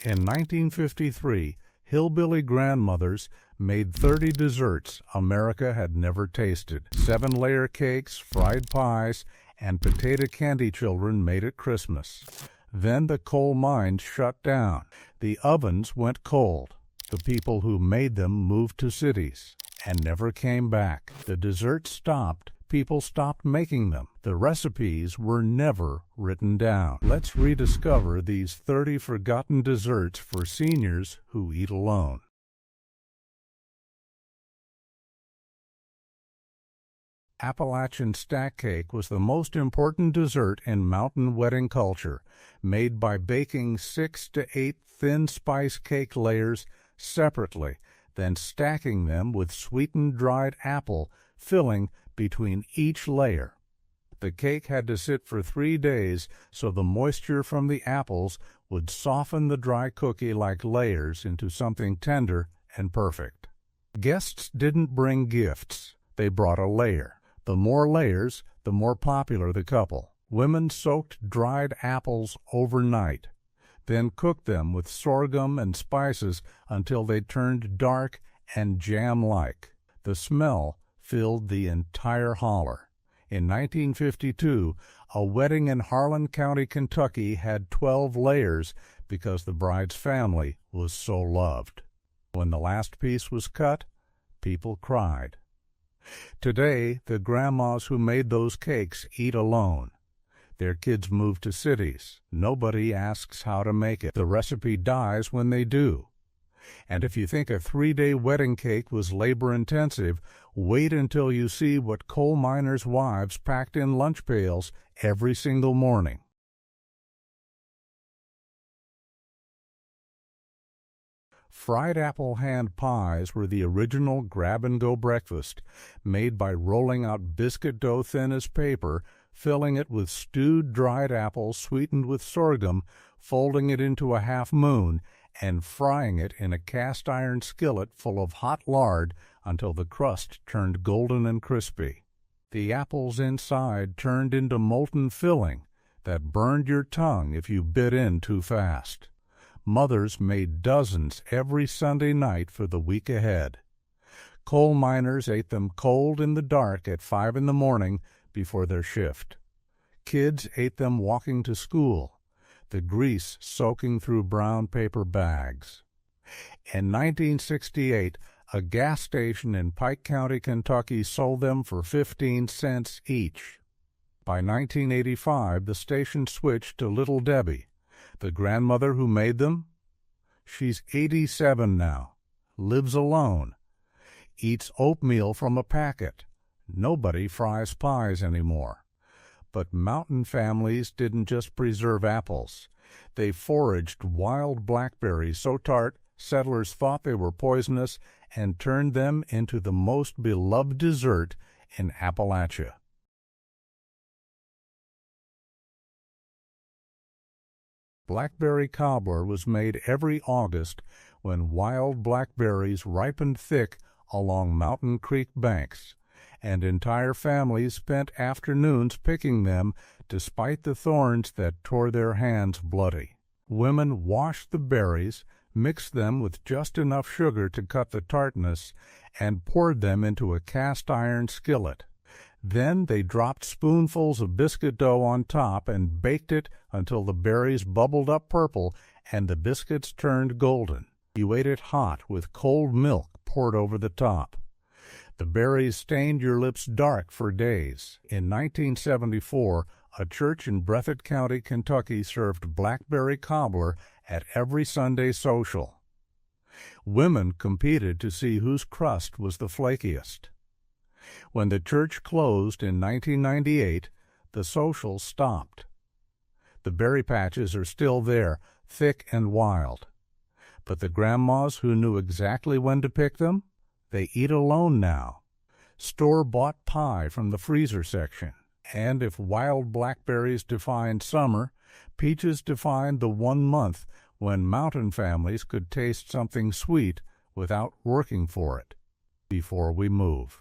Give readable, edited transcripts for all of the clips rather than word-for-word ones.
In 1953, Hillbilly grandmothers made 30 desserts America had never tasted. 7-layer cakes, fried pies, and potato candy children made at Christmas. Then the coal mines shut down. The ovens went cold. The people who made them moved to cities and never came back. The desserts stopped. People stopped making them. The recipes were never written down. Let's rediscover these 30 forgotten desserts for seniors who eat alone. Appalachian stack cake was the most important dessert in mountain wedding culture, made by baking 6 to 8 thin spice cake layers separately, then stacking them with sweetened dried apple, filling between each layer. The cake had to sit for 3 days so the moisture from the apples would soften the dry cookie-like layers into something tender and perfect. Guests didn't bring gifts. They brought a layer. The more layers, the more popular the couple. Women soaked dried apples overnight, then cooked them with sorghum and spices until they turned dark and jam-like. The smell filled the entire holler. In 1952, a wedding in Harlan County, Kentucky had 12 layers because the bride's family was so loved. When the last piece was cut, people cried. Today, the grandmas who made those cakes eat alone. Their kids move to cities. Nobody asks how to make it. The recipe dies when they do. And if you think a 3-day wedding cake was labor-intensive, wait until you see what coal miners' wives packed in lunch pails every single morning. Fried apple hand pies were the original grab-and-go breakfast, made by rolling out biscuit dough thin as paper, filling it with stewed dried apples sweetened with sorghum, folding it into a half-moon, and frying it in a cast-iron skillet full of hot lard until the crust turned golden and crispy. The apples inside turned into molten filling that burned your tongue if you bit in too fast. Mothers made dozens every Sunday night for the week ahead. Coal miners ate them cold in the dark at 5 in the morning before their shift. Kids ate them walking to school, the grease soaking through brown paper bags. In 1968, a gas station in Pike County, Kentucky sold them for 15 cents each. By 1985, the station switched to Little Debbie. The grandmother who made them? She's 87 now, lives alone, eats oatmeal from a packet. Nobody fries pies anymore. But mountain families didn't just preserve apples. They foraged wild blackberries so tart settlers thought they were poisonous and turned them into the most beloved dessert in Appalachia. Blackberry cobbler was made every August when wild blackberries ripened thick along mountain creek banks, and entire families spent afternoons picking them despite the thorns that tore their hands bloody. Women washed the berries, mixed them with just enough sugar to cut the tartness, and poured them into a cast-iron skillet. Then they dropped spoonfuls of biscuit dough on top and baked it until the berries bubbled up purple and the biscuits turned golden. You ate it hot with cold milk poured over the top. The berries stained your lips dark for days. In 1974, a church in Breathitt County, Kentucky served blackberry cobbler at every Sunday social. Women competed to see whose crust was the flakiest. When the church closed in 1998, the social stopped. The berry patches are still there, thick and wild. But the grandmas who knew exactly when to pick them, they eat alone now. Store-bought pie from the freezer section. And if wild blackberries defined summer, peaches defined the 1 month when mountain families could taste something sweet without working for it. Before we move.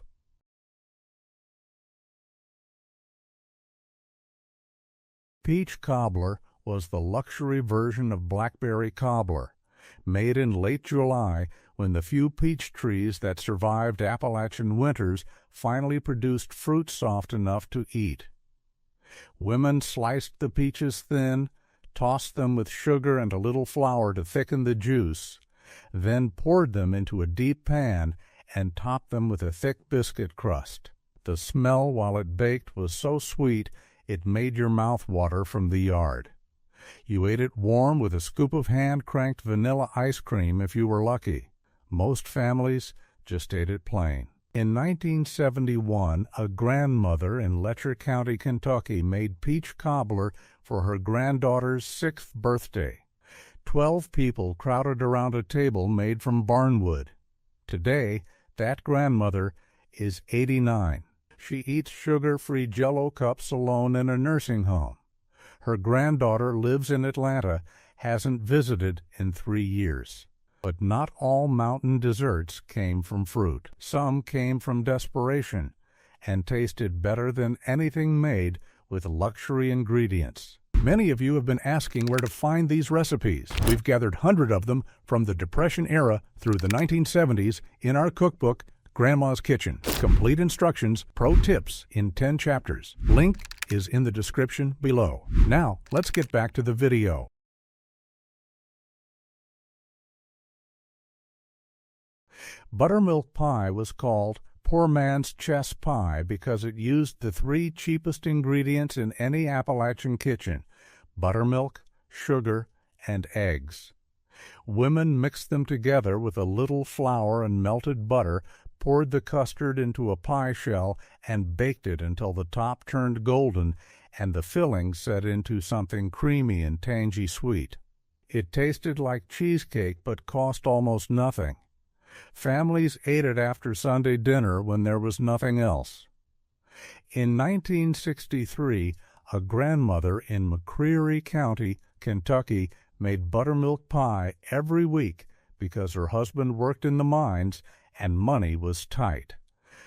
Peach cobbler was the luxury version of Blackberry cobbler, made in late July when the few peach trees that survived Appalachian winters finally produced fruit soft enough to eat. Women sliced the peaches thin, tossed them with sugar and a little flour to thicken the juice, then poured them into a deep pan and topped them with a thick biscuit crust. The smell while it baked was so sweet it made your mouth water from the yard. You ate it warm with a scoop of hand-cranked vanilla ice cream if you were lucky. Most families just ate it plain. In 1971, a grandmother in Letcher County, Kentucky, made peach cobbler for her granddaughter's 6th birthday. 12 people crowded around a table made from barnwood. Today, that grandmother is 89. She eats sugar-free Jell-O cups alone in a nursing home. Her granddaughter lives in Atlanta, hasn't visited in 3 years. But not all mountain desserts came from fruit. Some came from desperation and tasted better than anything made with luxury ingredients. Many of you have been asking where to find these recipes. We've gathered hundreds of them from the Depression era through the 1970s in our cookbook, Grandma's Kitchen. Complete instructions, pro tips in 10 chapters. Link is in the description below. Now, let's get back to the video. Buttermilk pie was called poor man's chess pie because it used the 3 cheapest ingredients in any Appalachian kitchen: buttermilk, sugar, and eggs. Women mixed them together with a little flour and melted butter, poured the custard into a pie shell, and baked it until the top turned golden and the filling set into something creamy and tangy sweet. It tasted like cheesecake but cost almost nothing. Families ate it after Sunday dinner when there was nothing else. In 1963, a grandmother in McCreary County, Kentucky, made buttermilk pie every week because her husband worked in the mines and money was tight.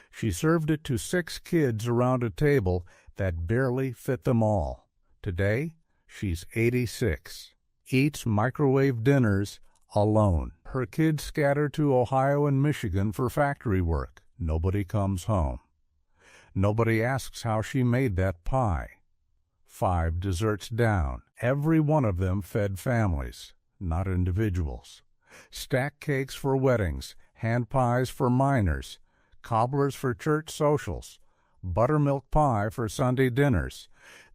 She served it to 6 kids around a table that barely fit them all. Today, she's 86. Eats microwave dinners alone. Her kids scatter to Ohio and Michigan for factory work. Nobody comes home. Nobody asks how she made that pie. 5 desserts down. Every one of them fed families, not individuals. Stack cakes for weddings, hand pies for minors, cobblers for church socials, buttermilk pie for Sunday dinners.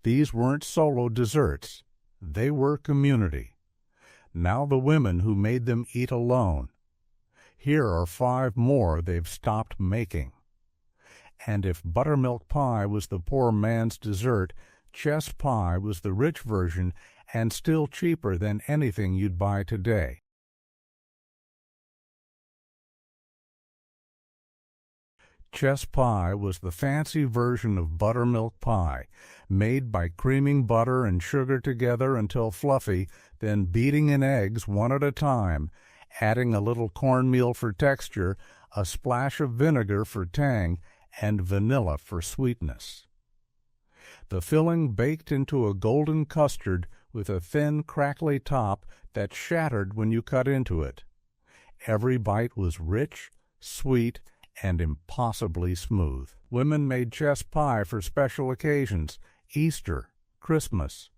These weren't solo desserts. They were community. Now the women who made them eat alone. Here are 5 more they've stopped making. And if buttermilk pie was the poor man's dessert, chess pie was the rich version and still cheaper than anything you'd buy today. Chess pie was the fancy version of buttermilk pie, made by creaming butter and sugar together until fluffy, then beating in eggs one at a time, adding a little cornmeal for texture, a splash of vinegar for tang, and vanilla for sweetness. The filling baked into a golden custard with a thin, crackly top that shattered when you cut into it. Every bite was rich, sweet, and impossibly smooth. Women made chess pie for special occasions, Easter, Christmas,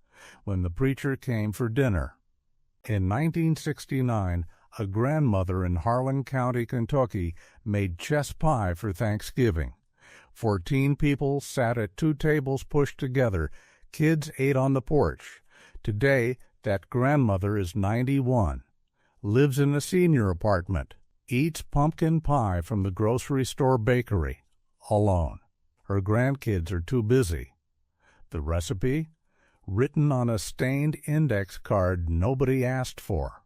when the preacher came for dinner. In 1969, a grandmother in Harlan County, Kentucky, made chess pie for Thanksgiving. 14 people sat at 2 tables pushed together. Kids ate on the porch. Today, that grandmother is 91, lives in a senior apartment, eats pumpkin pie from the grocery store bakery, alone. Her grandkids are too busy. The recipe? Written on a stained index card nobody asked for.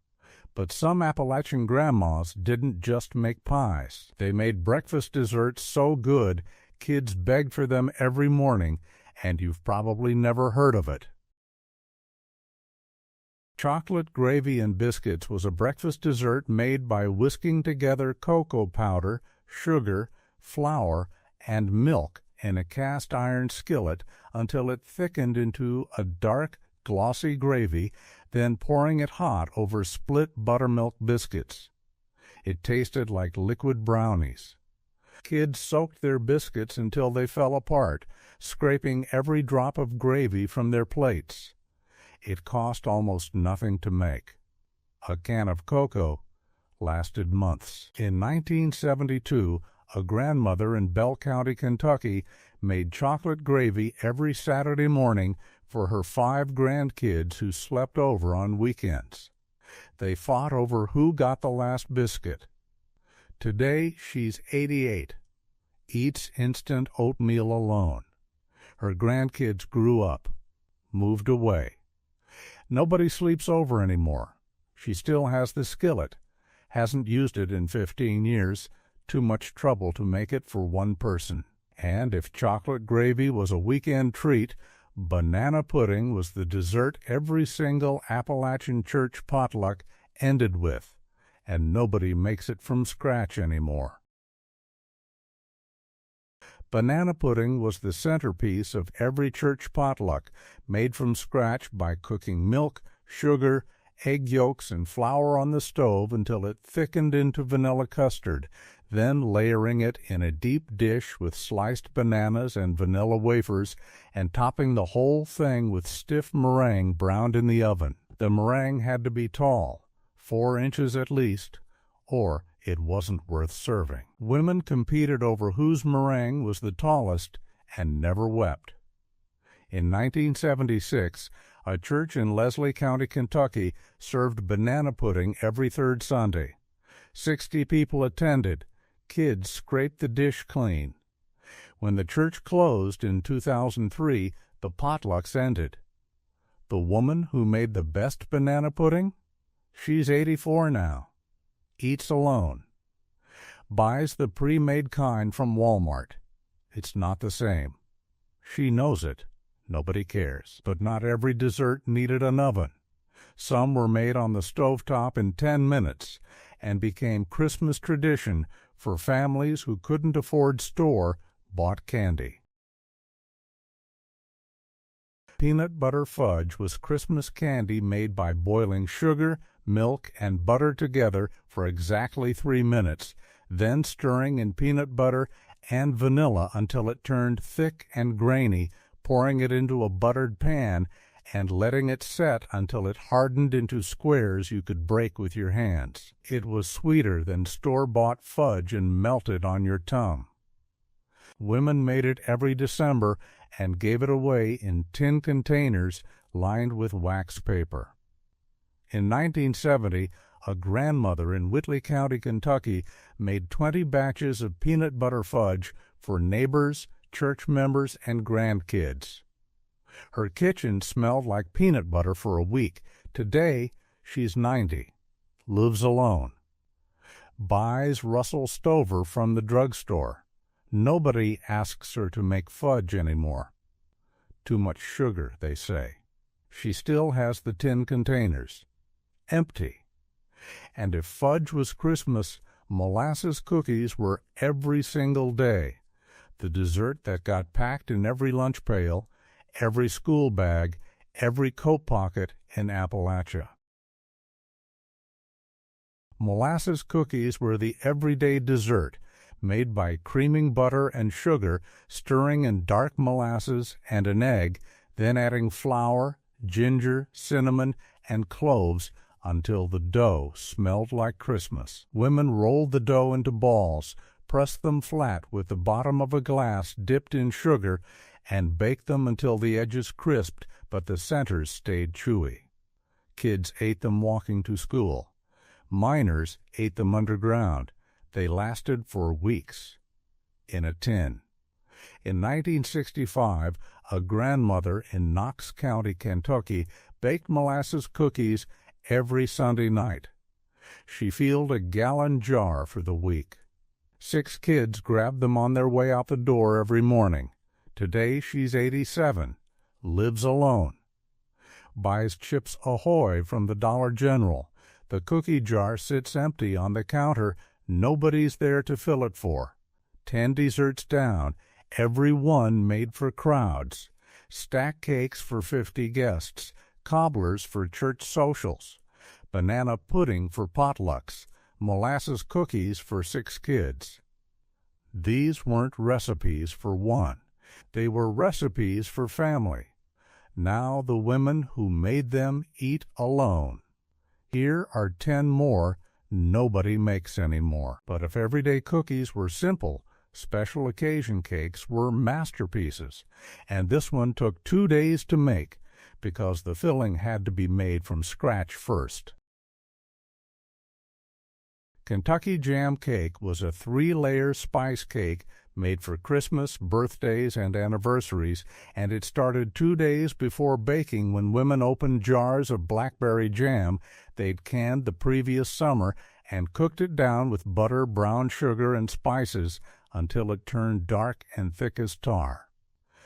But some Appalachian grandmas didn't just make pies. They made breakfast desserts so good, kids begged for them every morning, and you've probably never heard of it. Chocolate gravy and biscuits was a breakfast dessert made by whisking together cocoa powder, sugar, flour, and milk in a cast iron skillet until it thickened into a dark, glossy gravy, then pouring it hot over split buttermilk biscuits. It tasted like liquid brownies. Kids soaked their biscuits until they fell apart, scraping every drop of gravy from their plates. It cost almost nothing to make. A can of cocoa lasted months. In 1972, a grandmother in Bell County, Kentucky, made chocolate gravy every Saturday morning for her 5 grandkids who slept over on weekends. They fought over who got the last biscuit. Today, she's 88, eats instant oatmeal alone. Her grandkids grew up, moved away. Nobody sleeps over anymore. She still has the skillet, hasn't used it in 15 years, too much trouble to make it for one person. And if chocolate gravy was a weekend treat, banana pudding was the dessert every single Appalachian church potluck ended with, and nobody makes it from scratch anymore. Banana pudding was the centerpiece of every church potluck, made from scratch by cooking milk, sugar, egg yolks, and flour on the stove until it thickened into vanilla custard, then layering it in a deep dish with sliced bananas and vanilla wafers, and topping the whole thing with stiff meringue browned in the oven. The meringue had to be tall, 4 inches at least, or it wasn't worth serving. Women competed over whose meringue was the tallest and never wept. In 1976, a church in Leslie County, Kentucky, served banana pudding every 3rd Sunday. 60 people attended. Kids scraped the dish clean. When the church closed in 2003, the potlucks ended. The woman who made the best banana pudding? She's 84 now. Eats alone. Buys the pre-made kind from Walmart. It's not the same. She knows it. Nobody cares. But not every dessert needed an oven. Some were made on the stovetop in 10 minutes and became Christmas tradition for families who couldn't afford store-bought candy. Peanut butter fudge was Christmas candy made by boiling sugar, milk, and butter together for exactly 3 minutes, then stirring in peanut butter and vanilla until it turned thick and grainy, pouring it into a buttered pan and letting it set until it hardened into squares you could break with your hands. It was sweeter than store-bought fudge and melted on your tongue. Women made it every December and gave it away in tin containers lined with wax paper. In 1970, a grandmother in Whitley County, Kentucky, made 20 batches of peanut butter fudge for neighbors, church members, and grandkids. Her kitchen smelled like peanut butter for a week. Today, she's 90, lives alone. Buys Russell Stover from the drugstore. Nobody asks her to make fudge anymore. Too much sugar, they say. She still has the tin containers. Empty. And if fudge was Christmas, molasses cookies were every single day. The dessert that got packed in every lunch pail, every school bag, every coat pocket in Appalachia. Molasses cookies were the everyday dessert, made by creaming butter and sugar, stirring in dark molasses and an egg, then adding flour, ginger, cinnamon, and cloves until the dough smelled like Christmas. Women rolled the dough into balls, pressed them flat with the bottom of a glass dipped in sugar, and baked them until the edges crisped but the centers stayed chewy. Kids ate them walking to school. Miners ate them underground. They lasted for weeks. In a tin. In 1965, a grandmother in Knox County, Kentucky, baked molasses cookies every Sunday night. She filled a gallon jar for the week. 6 kids grabbed them on their way out the door every morning. Today she's 87, lives alone. Buys Chips Ahoy from the Dollar General. The cookie jar sits empty on the counter. Nobody's there to fill it for. 10 desserts down, every one made for crowds. Stack cakes for 50 guests. cobblers for church socials, banana pudding for potlucks, molasses cookies for 6 kids. These weren't recipes for one. They were recipes for family. Now the women who made them eat alone. Here are 10 more nobody makes anymore. But if everyday cookies were simple, special occasion cakes were masterpieces. And this one took 2 days to make because the filling had to be made from scratch first. Kentucky Jam Cake was a 3-layer spice cake made for Christmas, birthdays, and anniversaries, and it started 2 days before baking when women opened jars of blackberry jam they'd canned the previous summer and cooked it down with butter, brown sugar, and spices until it turned dark and thick as tar.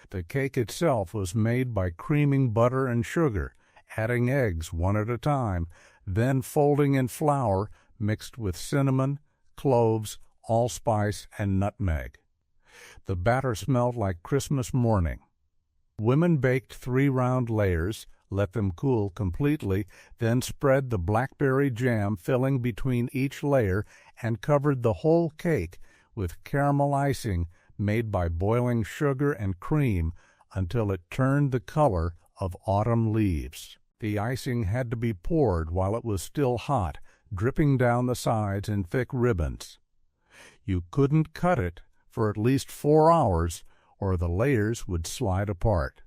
The cake itself was made by creaming butter and sugar, adding eggs one at a time, then folding in flour mixed with cinnamon, cloves, allspice, and nutmeg. The batter smelled like Christmas morning. Women baked 3 round layers, let them cool completely, then spread the blackberry jam filling between each layer and covered the whole cake with caramel icing made by boiling sugar and cream until it turned the color of autumn leaves. The icing had to be poured while it was still hot, dripping down the sides in thick ribbons. You couldn't cut it for at least 4 hours or the layers would slide apart.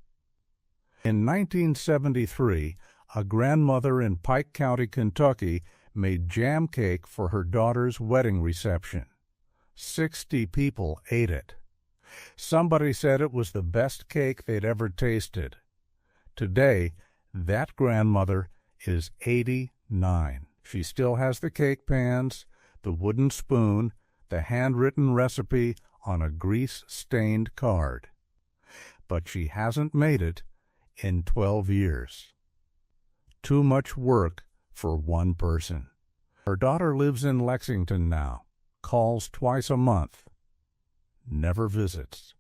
In 1973, a grandmother in Pike County, Kentucky, made jam cake for her daughter's wedding reception. 60 people ate it. Somebody said it was the best cake they'd ever tasted. Today, that grandmother is 89. She still has the cake pans, the wooden spoon, the handwritten recipe on a grease-stained card. But she hasn't made it in 12 years. Too much work for one person. Her daughter lives in Lexington now, calls twice a month, never visits.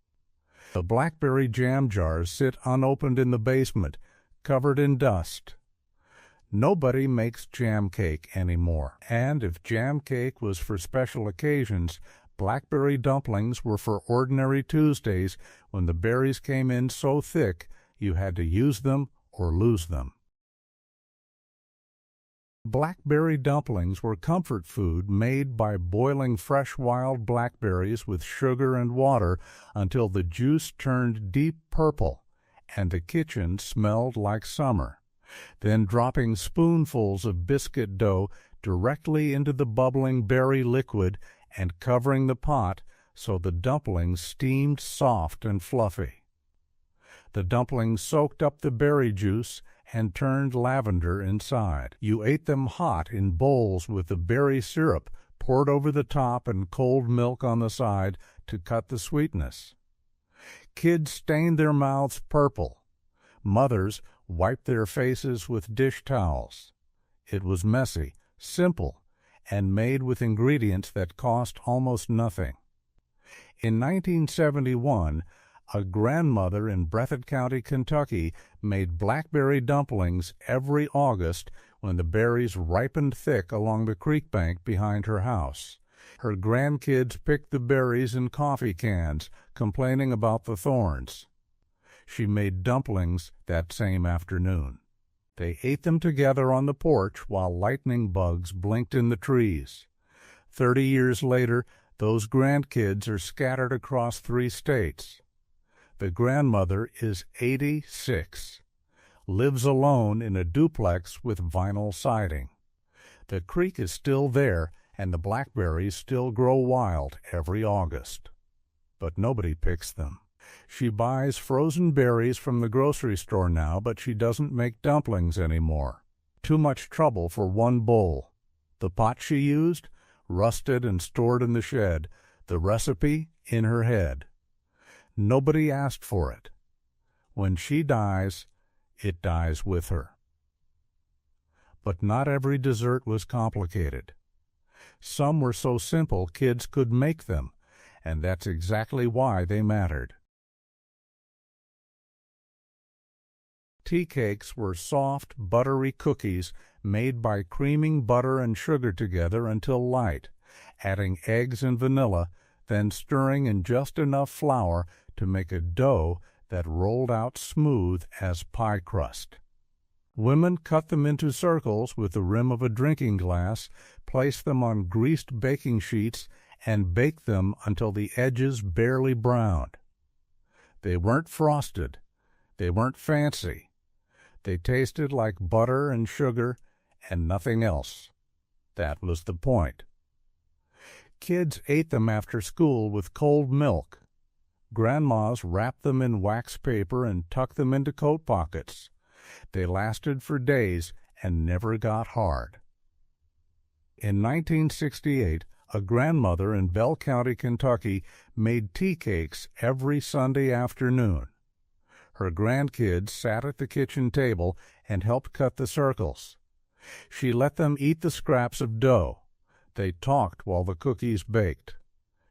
The blackberry jam jars sit unopened in the basement, covered in dust. Nobody makes jam cake anymore, and if jam cake was for special occasions, blackberry dumplings were for ordinary Tuesdays when the berries came in so thick you had to use them or lose them. Blackberry dumplings were comfort food made by boiling fresh wild blackberries with sugar and water until the juice turned deep purple and the kitchen smelled like summer. Then dropping spoonfuls of biscuit dough directly into the bubbling berry liquid and covering the pot so the dumplings steamed soft and fluffy. The dumplings soaked up the berry juice and turned lavender inside. You ate them hot in bowls with the berry syrup poured over the top and cold milk on the side to cut the sweetness. Kids stained their mouths purple. Mothers wiped their faces with dish towels. It was messy, simple, and made with ingredients that cost almost nothing. In 1971, a grandmother in Breathitt County, Kentucky, made blackberry dumplings every August when the berries ripened thick along the creek bank behind her house. Her grandkids picked the berries in coffee cans, complaining about the thorns. She made dumplings that same afternoon. They ate them together on the porch while lightning bugs blinked in the trees. 30 years later, those grandkids are scattered across 3 states. The grandmother is 86, lives alone in a duplex with vinyl siding. The creek is still there, and the blackberries still grow wild every August. But nobody picks them. She buys frozen berries from the grocery store now, but she doesn't make dumplings anymore. Too much trouble for one bowl. The pot she used? Rusted and stored in the shed. The recipe? In her head. Nobody asked for it. When she dies, it dies with her. But not every dessert was complicated. Some were so simple kids could make them, and that's exactly why they mattered. Tea cakes were soft, buttery cookies made by creaming butter and sugar together until light, adding eggs and vanilla, then stirring in just enough flour to make a dough that rolled out smooth as pie crust. Women cut them into circles with the rim of a drinking glass, placed them on greased baking sheets, and baked them until the edges barely browned. They weren't frosted. They weren't fancy. They tasted like butter and sugar and nothing else. That was the point. Kids ate them after school with cold milk. Grandmas wrapped them in wax paper and tucked them into coat pockets. They lasted for days and never got hard. In 1968, a grandmother in Bell County, Kentucky, made tea cakes every Sunday afternoon. Her grandkids sat at the kitchen table and helped cut the circles. She let them eat the scraps of dough. They talked while the cookies baked.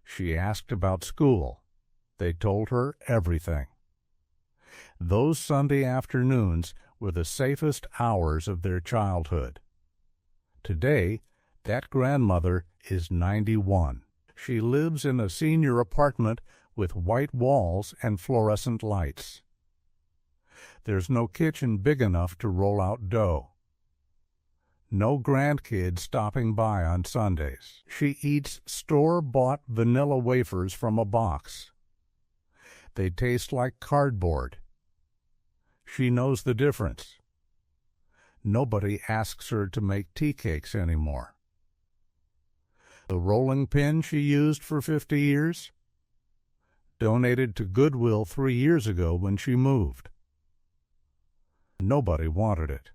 She asked about school. They told her everything. Those Sunday afternoons were the safest hours of their childhood. Today, that grandmother is 91. She lives in a senior apartment with white walls and fluorescent lights. There's no kitchen big enough to roll out dough. No grandkids stopping by on Sundays. She eats store-bought vanilla wafers from a box. They taste like cardboard. She knows the difference. Nobody asks her to make tea cakes anymore. The rolling pin she used for 50 years? Donated to Goodwill 3 years ago when she moved. Nobody wanted it.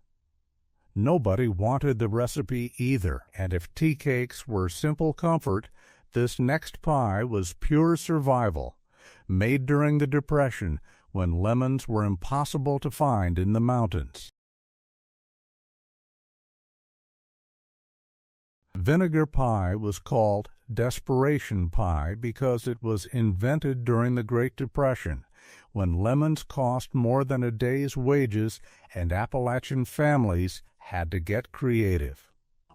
Nobody wanted the recipe either, and if tea cakes were simple comfort, this next pie was pure survival, made during the Depression when lemons were impossible to find in the mountains. Vinegar pie was called desperation pie because it was invented during the Great Depression, when lemons cost more than a day's wages and Appalachian families had to get creative.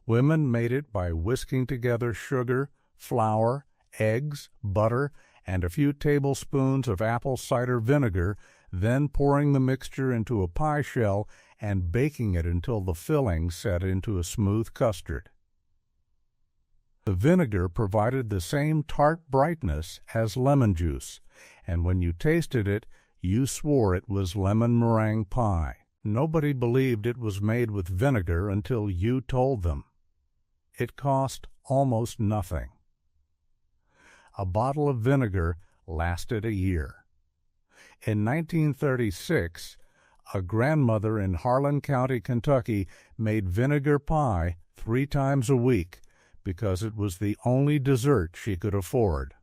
Women made it by whisking together sugar, flour, eggs, butter, and a few tablespoons of apple cider vinegar, then pouring the mixture into a pie shell and baking it until the filling set into a smooth custard. The vinegar provided the same tart brightness as lemon juice, and when you tasted it, you swore it was lemon meringue pie. Nobody believed it was made with vinegar until you told them. It cost almost nothing. A bottle of vinegar lasted a year. In 1936, a grandmother in Harlan County, Kentucky, made vinegar pie 3 times a week because it was the only dessert she could afford.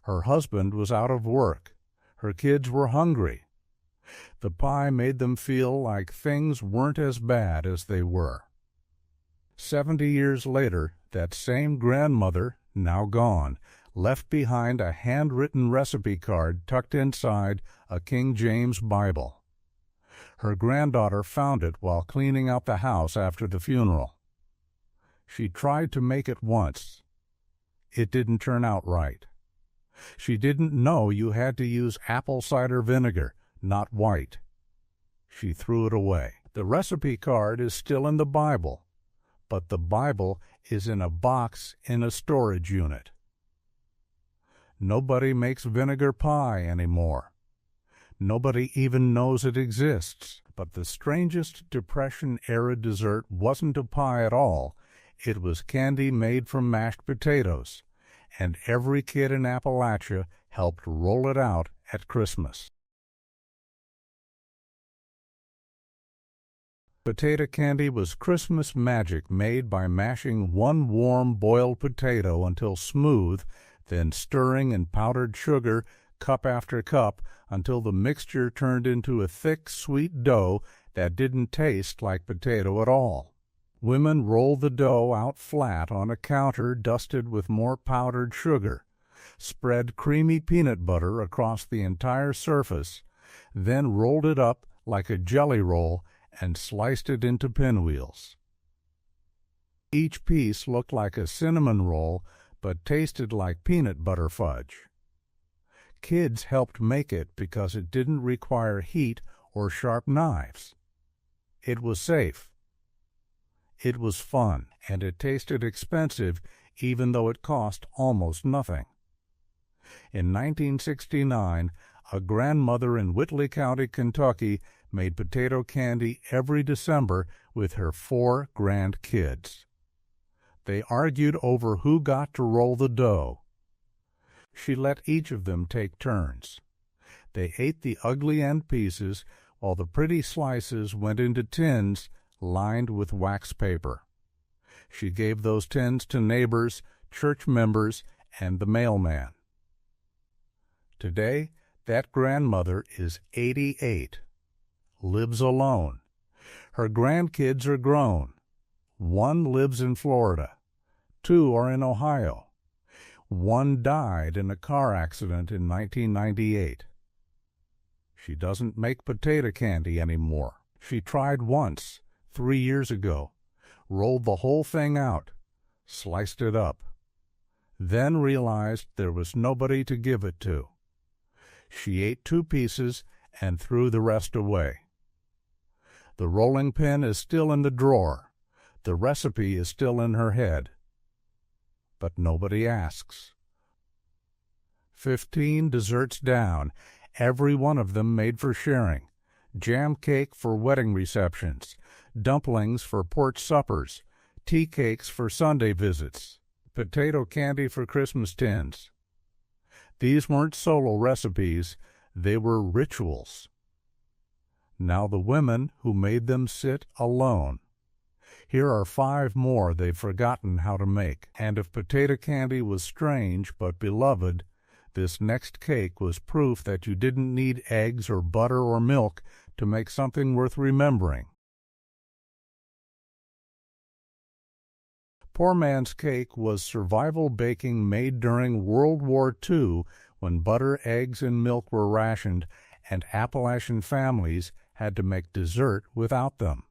Her husband was out of work. Her kids were hungry. The pie made them feel like things weren't as bad as they were. 70 years later, that same grandmother, now gone, left behind a handwritten recipe card tucked inside a King James Bible. Her granddaughter found it while cleaning out the house after the funeral. She tried to make it once. It didn't turn out right. She didn't know you had to use apple cider vinegar, not white. She threw it away. The recipe card is still in the Bible, but the Bible is in a box in a storage unit. Nobody makes vinegar pie anymore. Nobody even knows it exists. But the strangest Depression-era dessert wasn't a pie at all. It was candy made from mashed potatoes, and every kid in Appalachia helped roll it out at Christmas. Potato candy was Christmas magic made by mashing one warm boiled potato until smooth, then stirring in powdered sugar cup after cup until the mixture turned into a thick, sweet dough that didn't taste like potato at all. Women rolled the dough out flat on a counter dusted with more powdered sugar, spread creamy peanut butter across the entire surface, then rolled it up like a jelly roll, and sliced it into pinwheels. Each piece looked like a cinnamon roll, but tasted like peanut butter fudge. Kids helped make it because it didn't require heat or sharp knives. It was safe. It was fun, and it tasted expensive even though it cost almost nothing. In 1969, a grandmother in Whitley County, Kentucky, made potato candy every December with her 4 grandkids. They argued over who got to roll the dough. She let each of them take turns. They ate the ugly end pieces while the pretty slices went into tins lined with wax paper. She gave those tins to neighbors, church members, and the mailman. Today, that grandmother is 88, lives alone. Her grandkids are grown. 1 lives in Florida. 2 are in Ohio. 1 died in a car accident in 1998. She doesn't make potato candy anymore. She tried once, 3 years ago, rolled the whole thing out, sliced it up, then realized there was nobody to give it to. She ate 2 pieces and threw the rest away. The rolling pin is still in the drawer. The recipe is still in her head. But nobody asks. 15 desserts down, every one of them made for sharing. Jam cake for wedding receptions, dumplings for porch suppers, tea cakes for Sunday visits, potato candy for Christmas tins. These weren't solo recipes, they were rituals. Now the women who made them sit alone. Here are 5 more they've forgotten how to make. And if potato candy was strange but beloved, this next cake was proof that you didn't need eggs or butter or milk to make something worth remembering. Poor man's cake was survival baking made during World War II when butter, eggs, and milk were rationed and Appalachian families had to make dessert without them.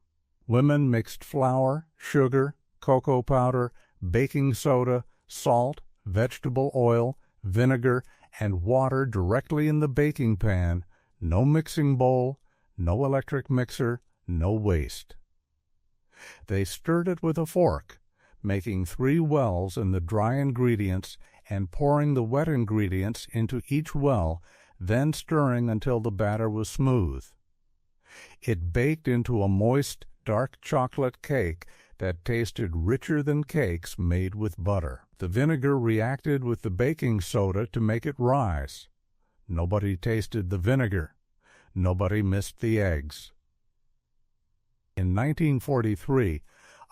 Women mixed flour, sugar, cocoa powder, baking soda, salt, vegetable oil, vinegar, and water directly in the baking pan. No mixing bowl, no electric mixer, no waste. They stirred it with a fork, making 3 wells in the dry ingredients and pouring the wet ingredients into each well, then stirring until the batter was smooth. It baked into a moist, dark chocolate cake that tasted richer than cakes made with butter. The vinegar reacted with the baking soda to make it rise. Nobody tasted the vinegar. Nobody missed the eggs. In 1943,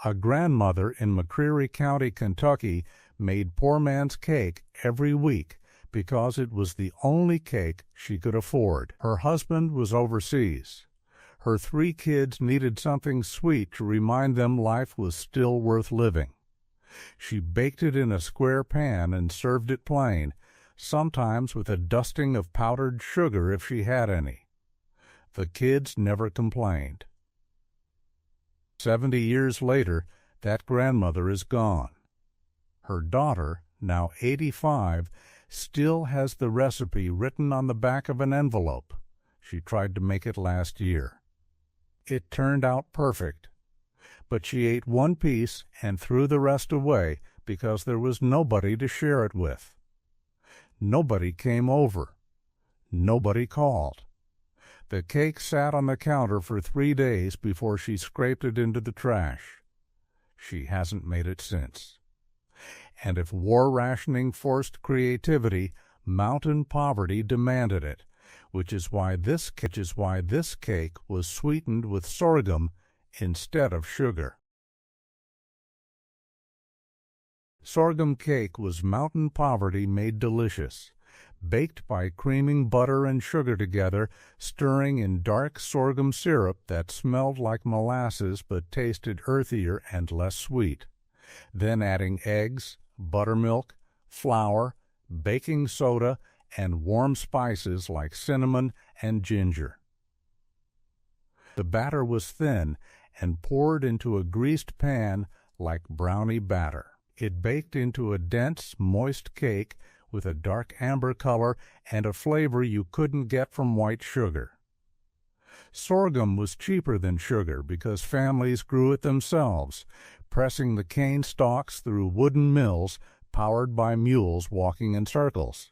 a grandmother in McCreary County, Kentucky, made poor man's cake every week because it was the only cake she could afford. Her husband was overseas. Her 3 kids needed something sweet to remind them life was still worth living. She baked it in a square pan and served it plain, sometimes with a dusting of powdered sugar if she had any. The kids never complained. 70 years later, that grandmother is gone. Her daughter, now 85, still has the recipe written on the back of an envelope. She tried to make it last year. It turned out perfect, but she ate 1 piece and threw the rest away because there was nobody to share it with. Nobody came over. Nobody called. The cake sat on the counter for 3 days before she scraped it into the trash. She hasn't made it since. And if war rationing forced creativity, mountain poverty demanded it, which is why this cake was sweetened with sorghum instead of sugar. Sorghum cake was mountain poverty made delicious, baked by creaming butter and sugar together, stirring in dark sorghum syrup that smelled like molasses but tasted earthier and less sweet, then adding eggs, buttermilk, flour, baking soda, and warm spices like cinnamon and ginger. The batter was thin and poured into a greased pan like brownie batter. It baked into a dense, moist cake with a dark amber color and a flavor you couldn't get from white sugar. Sorghum was cheaper than sugar because families grew it themselves, pressing the cane stalks through wooden mills powered by mules walking in circles.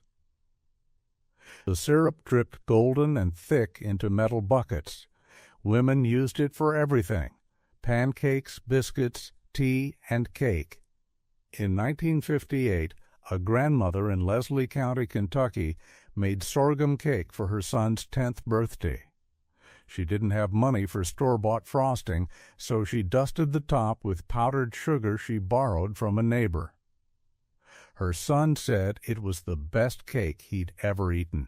The syrup dripped golden and thick into metal buckets. Women used it for everything: pancakes, biscuits, tea, and cake. In 1958, a grandmother in Leslie County, Kentucky, made sorghum cake for her son's 10th birthday. She didn't have money for store-bought frosting, so she dusted the top with powdered sugar she borrowed from a neighbor. Her son said it was the best cake he'd ever eaten.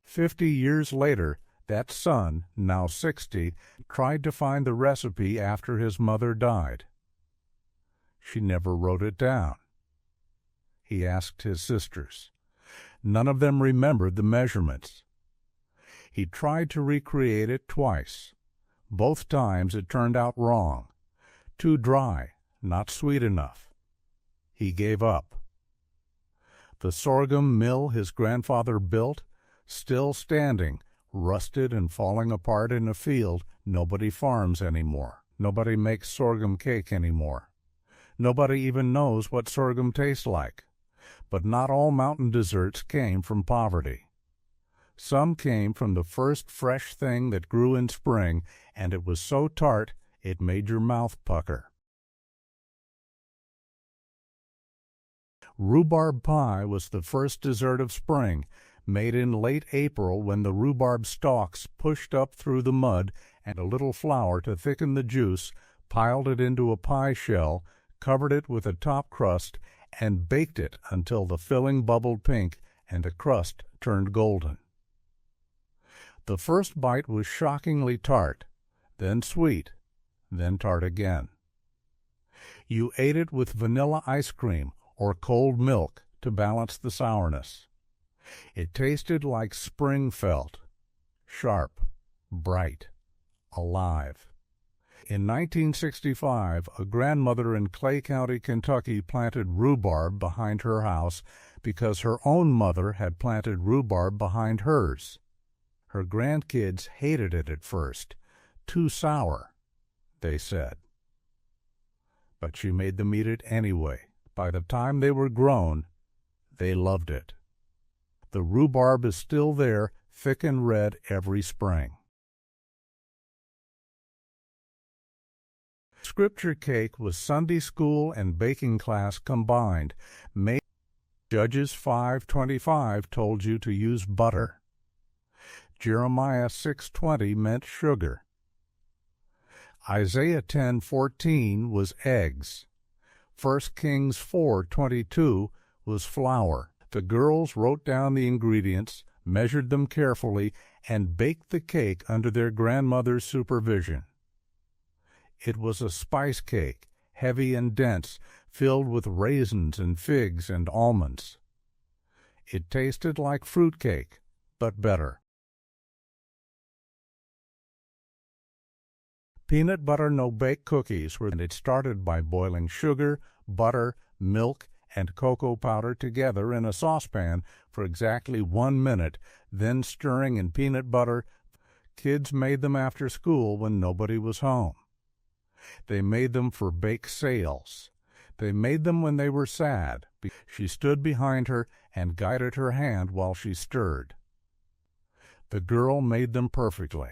50 years later, that son, now 60, tried to find the recipe after his mother died. She never wrote it down. He asked his sisters. None of them remembered the measurements. He tried to recreate it twice. Both times it turned out wrong. Too dry, not sweet enough. He gave up. The sorghum mill his grandfather built, still standing, rusted and falling apart in a field nobody farms anymore. Nobody makes sorghum cake anymore. Nobody even knows what sorghum tastes like. But not all mountain desserts came from poverty. Some came from the first fresh thing that grew in spring, and it was so tart it made your mouth pucker. Rhubarb pie was the first dessert of spring, made in late April when the rhubarb stalks pushed up through the mud and a little flour to thicken the juice, piled it into a pie shell, covered it with a top crust, and baked it until the filling bubbled pink and the crust turned golden. The first bite was shockingly tart, then sweet, then tart again. You ate it with vanilla ice cream or cold milk to balance the sourness. It tasted like spring felt, sharp, bright, alive. In 1965, a grandmother in Clay County, Kentucky, planted rhubarb behind her house because her own mother had planted rhubarb behind hers. Her grandkids hated it at first. Too sour, they said. But she made them eat it anyway. By the time they were grown, they loved it. The rhubarb is still there, thick and red every spring. Scripture cake was Sunday school and baking class combined. Judges 5:25 told you to use butter. Jeremiah 6:20 meant sugar. Isaiah 10:14 was eggs. 1 Kings 4:22 was flour. The girls wrote down the ingredients, measured them carefully, and baked the cake under their grandmother's supervision. It was a spice cake, heavy and dense, filled with raisins and figs and almonds. It tasted like fruit cake, but better. Peanut butter no-bake cookies were, and it started by boiling sugar, butter, milk, and cocoa powder together in a saucepan for exactly 1 minute, then stirring in peanut butter. Kids made them after school when nobody was home. They made them for bake sales. They made them when they were sad. She stood behind her and guided her hand while she stirred. The girl made them perfectly.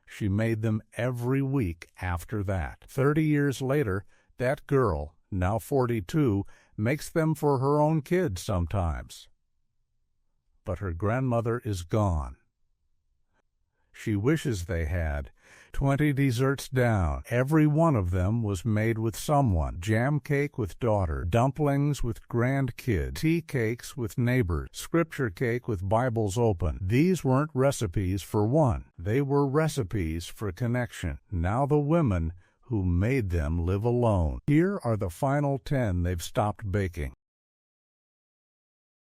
She made them every week after that. 30 years later, that girl, now 42, makes them for her own kids sometimes. But her grandmother is gone. She wishes they had. 20 desserts down. Every one of them was made with someone. Jam cake with daughter, dumplings with grandkids, tea cakes with neighbors, scripture cake with Bibles open. These weren't recipes for one. They were recipes for connection. Now the women who made them live alone. Here are the final 10 they've stopped baking.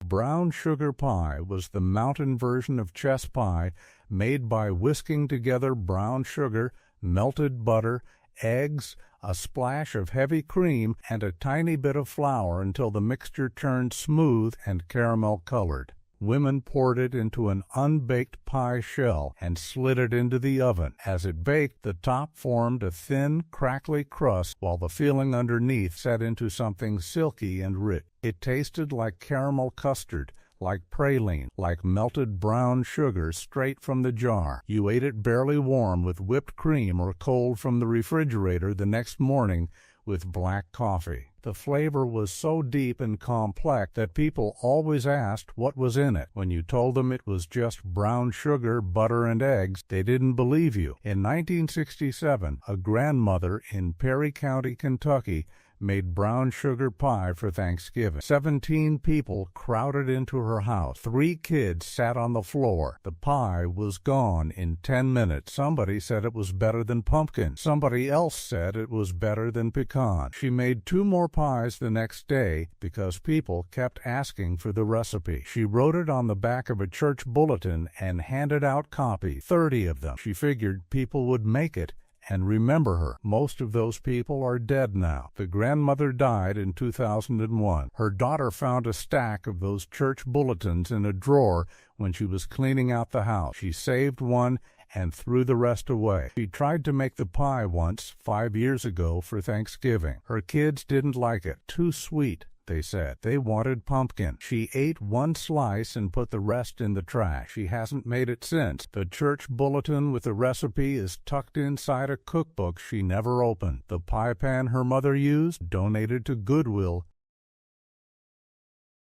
Brown sugar pie was the mountain version of chess pie, made by whisking together brown sugar, melted butter, eggs, a splash of heavy cream, and a tiny bit of flour until the mixture turned smooth and caramel-colored. Women poured it into an unbaked pie shell and slid it into the oven. As it baked, the top formed a thin, crackly crust, while the filling underneath set into something silky and rich. It tasted like caramel custard, like praline, like melted brown sugar straight from the jar. You ate it barely warm with whipped cream or cold from the refrigerator the next morning with black coffee. The flavor was so deep and complex that people always asked what was in it. When you told them it was just brown sugar, butter, and eggs, they didn't believe you. In 1967, a grandmother in Perry County, Kentucky, made brown sugar pie for Thanksgiving. 17 people crowded into her house. 3 kids sat on the floor. The pie was gone in 10 minutes. Somebody said it was better than pumpkin. Somebody else said it was better than pecan. She made 2 more pies the next day because people kept asking for the recipe. She wrote it on the back of a church bulletin and handed out copies, 30 of them. She figured people would make it and remember her. Most of those people are dead now. The grandmother died in 2001. Her daughter found a stack of those church bulletins in a drawer when she was cleaning out the house. She saved one and threw the rest away. She tried to make the pie once, 5 years ago, for Thanksgiving. Her kids didn't like it. Too sweet, they said. They wanted pumpkin. She ate 1 slice and put the rest in the trash. She hasn't made it since. The church bulletin with the recipe is tucked inside a cookbook she never opened. The pie pan her mother used, donated to Goodwill.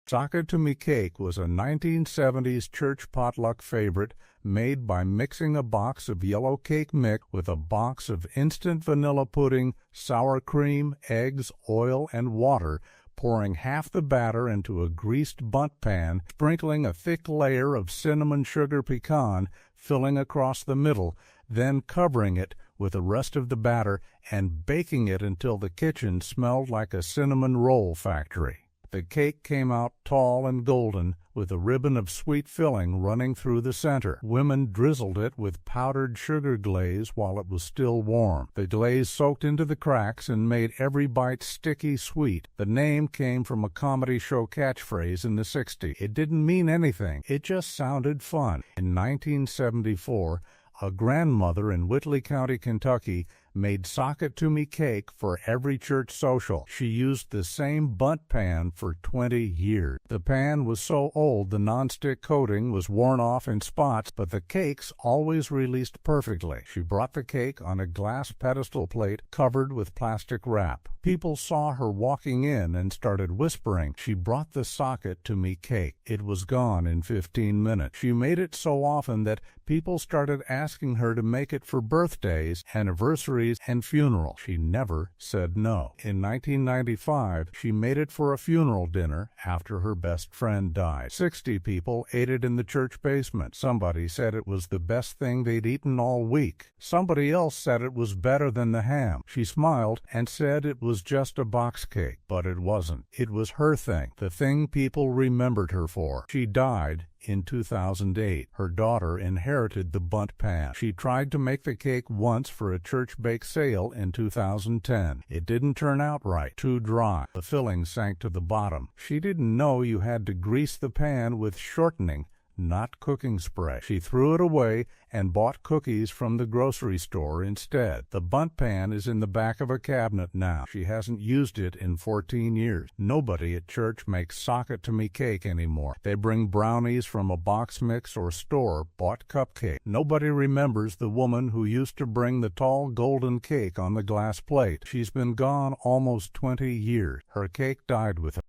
Sock-it-to-me cake was a 1970s church potluck favorite made by mixing a box of yellow cake mix with a box of instant vanilla pudding, sour cream, eggs, oil, and water, pouring half the batter into a greased bundt pan, sprinkling a thick layer of cinnamon sugar pecan, filling across the middle, then covering it with the rest of the batter and baking it until the kitchen smelled like a cinnamon roll factory. The cake came out tall and golden, with a ribbon of sweet filling running through the center. Women drizzled it with powdered sugar glaze while it was still warm. The glaze soaked into the cracks and made every bite sticky sweet. The name came from a comedy show catchphrase in the 60s. It didn't mean anything. It just sounded fun. In 1974, a grandmother in Whitley County, Kentucky, made sock-it-to-me cake for every church social. She used the same bundt pan for 20 years. The pan was so old the nonstick coating was worn off in spots, but the cakes always released perfectly. She brought the cake on a glass pedestal plate covered with plastic wrap. People saw her walking in and started whispering, "She brought the sock-it-to-me cake." It was gone in 15 minutes. She made it so often that people started asking her to make it for birthdays, anniversaries, and funerals. She never said no. In 1995, she made it for a funeral dinner after her best friend died. 60 people ate it in the church basement. Somebody said it was the best thing they'd eaten all week. Somebody else said it was better than the ham. She smiled and said it was just a box cake, but it wasn't. It was her thing, the thing people remembered her for. She died in 2008. Her daughter inherited the bundt pan. She tried to make the cake once for a church bake sale in 2010. It didn't turn out right. Too dry. The filling sank to the bottom. She didn't know you had to grease the pan with shortening, not cooking spray. She threw it away and bought cookies from the grocery store instead. The bundt pan is in the back of a cabinet now. She hasn't used it in 14 years. Nobody at church makes sock-it-to-me cake anymore. They bring brownies from a box mix or store-bought cupcake. Nobody remembers the woman who used to bring the tall golden cake on the glass plate. She's been gone almost 20 years. Her cake died with her.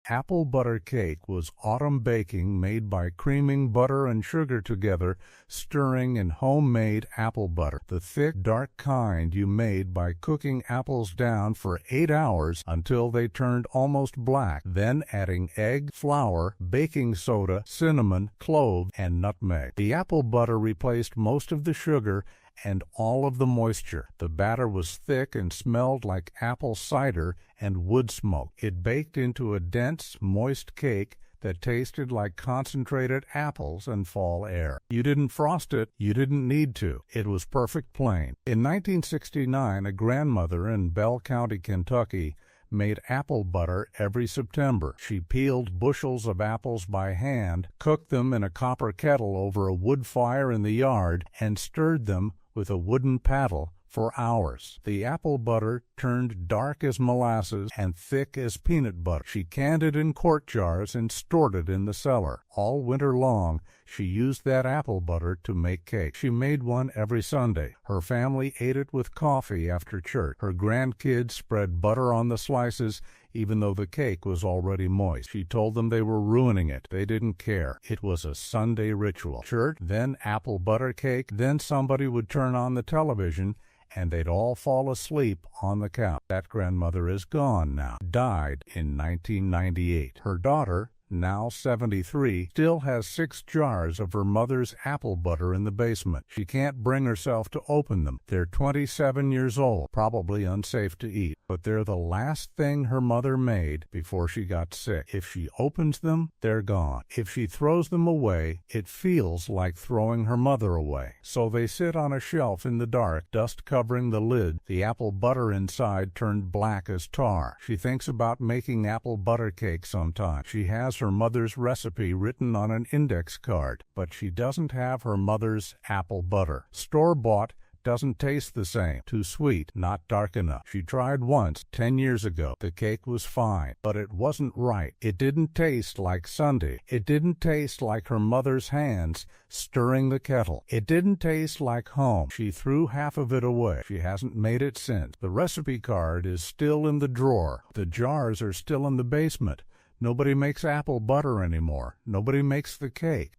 Apple butter cake was autumn baking made by creaming butter and sugar together, stirring in homemade apple butter, the thick, dark kind you made by cooking apples down for 8 hours until they turned almost black, then adding egg, flour, baking soda, cinnamon, clove, and nutmeg. The apple butter replaced most of the sugar and all of the moisture. The batter was thick and smelled like apple cider and wood smoke. It baked into a dense, moist cake that tasted like concentrated apples and fall air. You didn't frost it, you didn't need to. It was perfect plain. In 1969, a grandmother in Bell County, Kentucky, made apple butter every September. She peeled bushels of apples by hand, cooked them in a copper kettle over a wood fire in the yard, and stirred them with a wooden paddle for hours. The apple butter turned dark as molasses and thick as peanut butter. She canned it in quart jars and stored it in the cellar. All winter long, she used that apple butter to make cake. She made one every Sunday. Her family ate it with coffee after church. Her grandkids spread butter on the slices, even though the cake was already moist. She told them they were ruining it. They didn't care. It was a Sunday ritual. Church, then apple butter cake, then somebody would turn on the television, and they'd all fall asleep on the couch. That grandmother is gone now. Died in 1998. Her daughter, now 73, still has 6 jars of her mother's apple butter in the basement. She can't bring herself to open them. They're 27 years old, probably unsafe to eat, but they're the last thing her mother made before she got sick. If she opens them, they're gone. If she throws them away, it feels like throwing her mother away. So they sit on a shelf in the dark, dust covering the lid. The apple butter inside turned black as tar. She thinks about making apple butter cake sometime. She has her mother's recipe written on an index card, but she doesn't have her mother's apple butter. Store-bought doesn't taste the same. Too sweet, not dark enough. She tried once, 10 years ago. The cake was fine, but it wasn't right. It didn't taste like Sunday. It didn't taste like her mother's hands stirring the kettle. It didn't taste like home. She threw half of it away. She hasn't made it since. The recipe card is still in the drawer. The jars are still in the basement. Nobody makes apple butter anymore. Nobody makes the cake.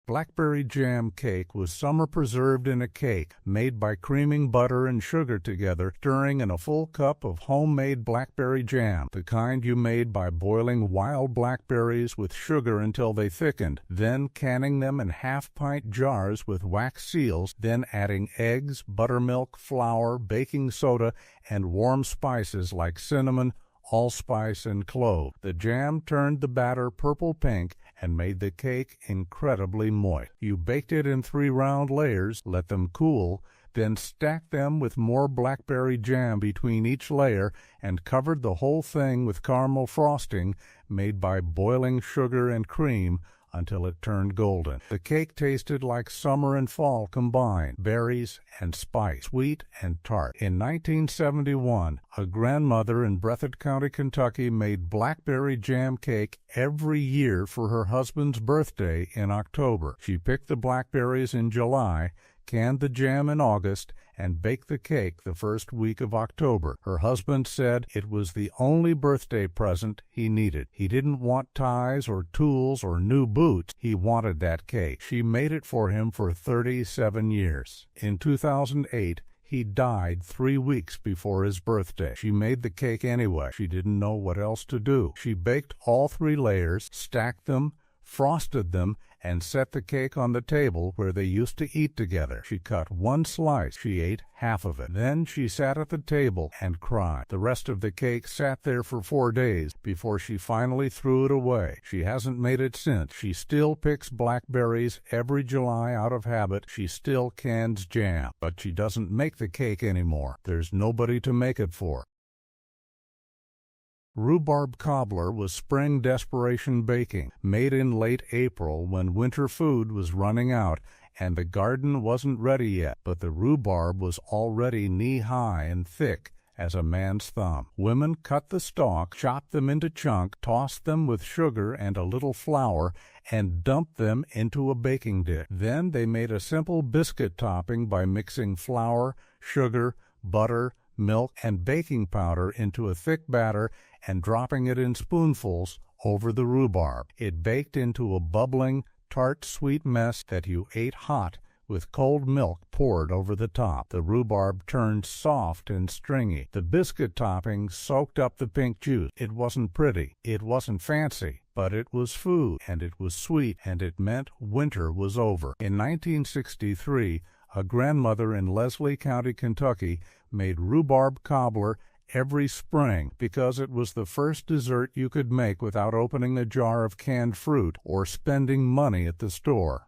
Blackberry jam cake was summer preserved in a cake made by creaming butter and sugar together, stirring in a full cup of homemade blackberry jam, the kind you made by boiling wild blackberries with sugar until they thickened, then canning them in half-pint jars with wax seals, then adding eggs, buttermilk, flour, baking soda, and warm spices like cinnamon, allspice, and clove. The jam turned the batter purple-pink and made the cake incredibly moist. You baked it in 3 round layers, let them cool, then stacked them with more blackberry jam between each layer and covered the whole thing with caramel frosting made by boiling sugar and cream until it turned golden. The cake tasted like summer and fall combined, berries and spice, sweet and tart. In 1971, a grandmother in Breathitt County, Kentucky, made blackberry jam cake every year for her husband's birthday in October. She picked the blackberries in July, canned the jam in August, and baked the cake the first week of October. Her husband said it was the only birthday present he needed. He didn't want ties or tools or new boots. He wanted that cake. She made it for him for 37 years. In 2008, he died 3 weeks before his birthday. She made the cake anyway. She didn't know what else to do. She baked all 3 layers, stacked them, frosted them, and set the cake on the table where they used to eat together. She cut 1 slice. She ate half of it. Then she sat at the table and cried. The rest of the cake sat there for 4 days before she finally threw it away. She hasn't made it since. She still picks blackberries every July out of habit. She still cans jam, but she doesn't make the cake anymore. There's nobody to make it for. Rhubarb cobbler was spring desperation baking, made in late April when winter food was running out and the garden wasn't ready yet, but the rhubarb was already knee-high and thick as a man's thumb. Women cut the stalk, chopped them into chunks, tossed them with sugar and a little flour, and dumped them into a baking dish. Then they made a simple biscuit topping by mixing flour, sugar, butter, milk, and baking powder into a thick batter and dropping it in spoonfuls over the rhubarb. It baked into a bubbling, tart, sweet mess that you ate hot with cold milk poured over the top. The rhubarb turned soft and stringy. The biscuit topping soaked up the pink juice. It wasn't pretty. It wasn't fancy, but it was food, and it was sweet, and it meant winter was over. In 1963, a grandmother in Leslie County, Kentucky, made rhubarb cobbler every spring because it was the first dessert you could make without opening a jar of canned fruit or spending money at the store.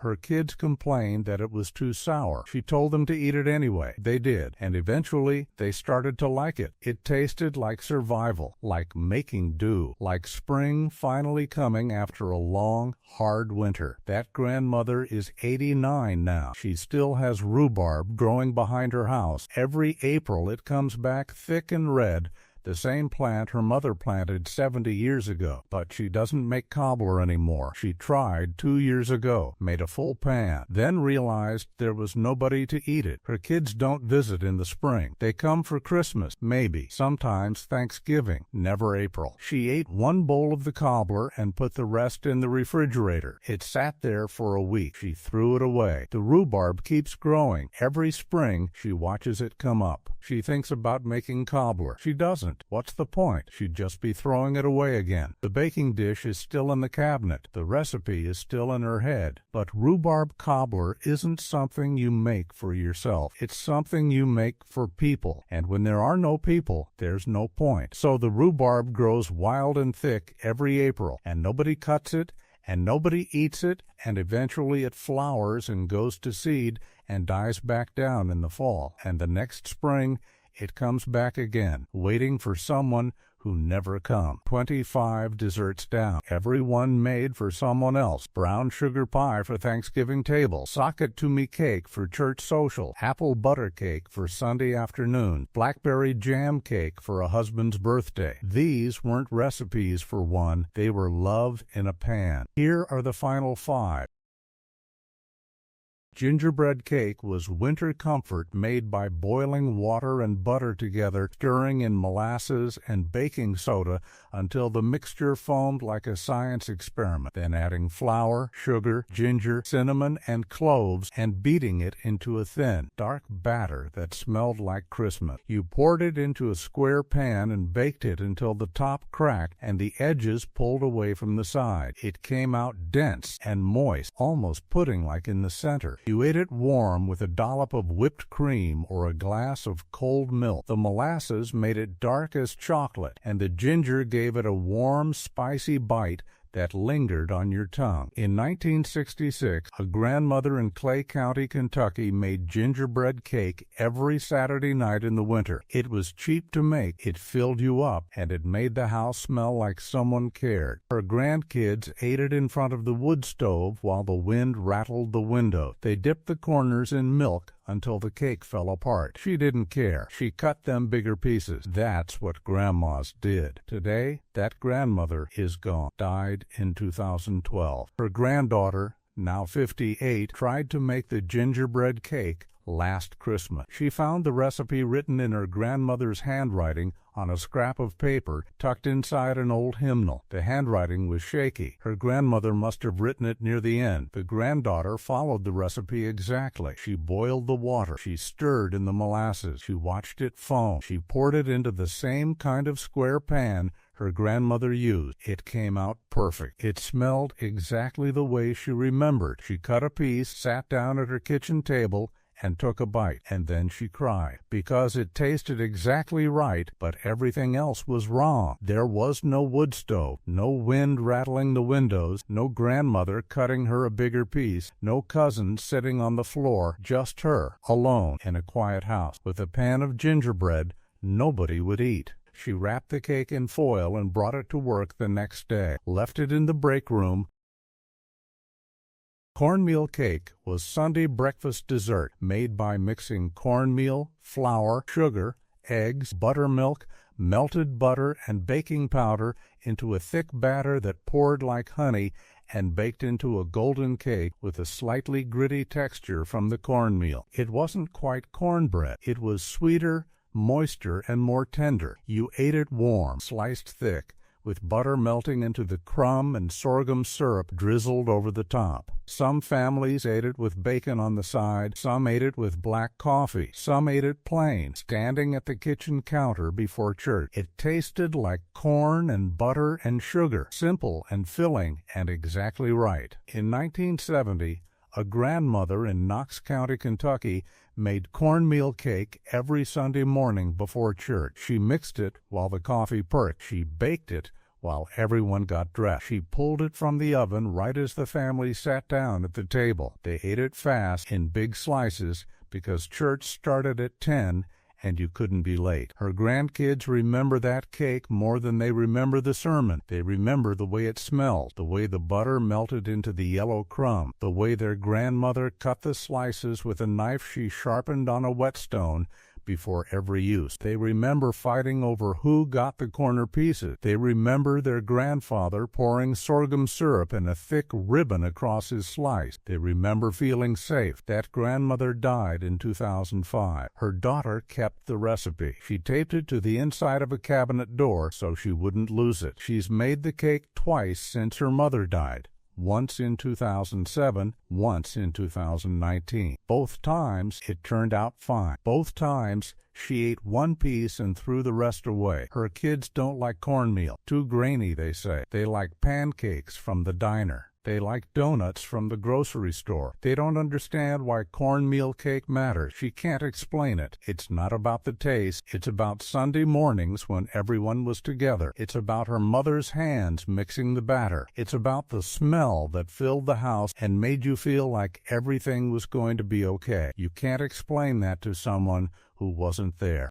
Her kids complained that it was too sour. She told them to eat it anyway. They did, and eventually they started to like it. It tasted like survival, like making do, like spring finally coming after a long, hard winter. That grandmother is 89 now. She still has rhubarb growing behind her house. Every April it comes back thick and red, the same plant her mother planted 70 years ago. But she doesn't make cobbler anymore. She tried 2 years ago, made a full pan, then realized there was nobody to eat it. Her kids don't visit in the spring. They come for Christmas, maybe, sometimes Thanksgiving, never April. She ate one bowl of the cobbler and put the rest in the refrigerator. It sat there for a week. She threw it away. The rhubarb keeps growing. Every spring she watches it come up. She thinks about making cobbler. She doesn't. What's the point? She'd just be throwing it away again. The baking dish is still in the cabinet. The recipe is still in her head. But rhubarb cobbler isn't something you make for yourself. It's something you make for people. And when there are no people, there's no point. So the rhubarb grows wild and thick every April, and nobody cuts it, and nobody eats it, and eventually it flowers and goes to seed and dies back down in the fall. And the next spring, it comes back again, waiting for someone who never comes. 25 desserts down, every one made for someone else. Brown sugar pie for Thanksgiving table, sock-it-to-me cake for church social, apple butter cake for Sunday afternoon, blackberry jam cake for a husband's birthday. These weren't recipes for one, they were love in a pan. Here are the final 5. Gingerbread cake was winter comfort made by boiling water and butter together, stirring in molasses and baking soda until the mixture foamed like a science experiment, then adding flour, sugar, ginger, cinnamon, and cloves, and beating it into a thin, dark batter that smelled like Christmas. You poured it into a square pan and baked it until the top cracked and the edges pulled away from the side. It came out dense and moist, almost pudding-like in the center. You ate it warm with a dollop of whipped cream or a glass of cold milk. The molasses made it dark as chocolate, and the ginger gave it a warm, spicy bite that lingered on your tongue. In 1966, a grandmother in Clay County, Kentucky, made gingerbread cake every Saturday night in the winter. It was cheap to make, it filled you up, and it made the house smell like someone cared. Her grandkids ate it in front of the wood stove while the wind rattled the window. They dipped the corners in milk until the cake fell apart. She didn't care. She cut them bigger pieces. That's what grandmas did. Today, that grandmother is gone. Died in 2012. Her granddaughter, now 58, tried to make the gingerbread cake last Christmas. She found the recipe written in her grandmother's handwriting on a scrap of paper tucked inside an old hymnal. The handwriting was shaky. Her grandmother must have written it near the end. The granddaughter followed the recipe exactly. She boiled the water. She stirred in the molasses. She watched it foam. She poured it into the same kind of square pan her grandmother used. It came out perfect. It smelled exactly the way she remembered. She cut a piece, sat down at her kitchen table, and took a bite, and then she cried, because it tasted exactly right, but everything else was wrong. There was no wood stove, no wind rattling the windows, no grandmother cutting her a bigger piece, no cousins sitting on the floor, just her, alone, in a quiet house, with a pan of gingerbread nobody would eat. She wrapped the cake in foil and brought it to work the next day, left it in the break room. Cornmeal cake was Sunday breakfast dessert made by mixing cornmeal, flour, sugar, eggs, buttermilk, melted butter, and baking powder into a thick batter that poured like honey and baked into a golden cake with a slightly gritty texture from the cornmeal. It wasn't quite cornbread. It was sweeter, moister, and more tender. You ate it warm, sliced thick, with butter melting into the crumb and sorghum syrup drizzled over the top. Some families ate it with bacon on the side, some ate it with black coffee, some ate it plain, standing at the kitchen counter before church. It tasted like corn and butter and sugar, simple and filling and exactly right. In 1970, a grandmother in Knox County, Kentucky, made cornmeal cake every Sunday morning before church. She mixed it while the coffee perked. She baked it while everyone got dressed. She pulled it from the oven right as the family sat down at the table. They ate it fast in big slices because church started at 10 and you couldn't be late. Her grandkids remember that cake more than they remember the sermon. They remember the way it smelled, the way the butter melted into the yellow crumb, the way their grandmother cut the slices with a knife she sharpened on a whetstone before every use. They remember fighting over who got the corner pieces. They remember their grandfather pouring sorghum syrup in a thick ribbon across his slice. They remember feeling safe. That grandmother died in 2005. Her daughter kept the recipe. She taped it to the inside of a cabinet door so she wouldn't lose it. She's made the cake twice since her mother died. Once in 2007, once in 2019. Both times it turned out fine. Both times she ate one piece and threw the rest away. Her kids don't like cornmeal. Too grainy, they say. They like pancakes from the diner. They like donuts from the grocery store. They don't understand why cornmeal cake matters. She can't explain it. It's not about the taste. It's about Sunday mornings when everyone was together. It's about her mother's hands mixing the batter. It's about the smell that filled the house and made you feel like everything was going to be okay. You can't explain that to someone who wasn't there.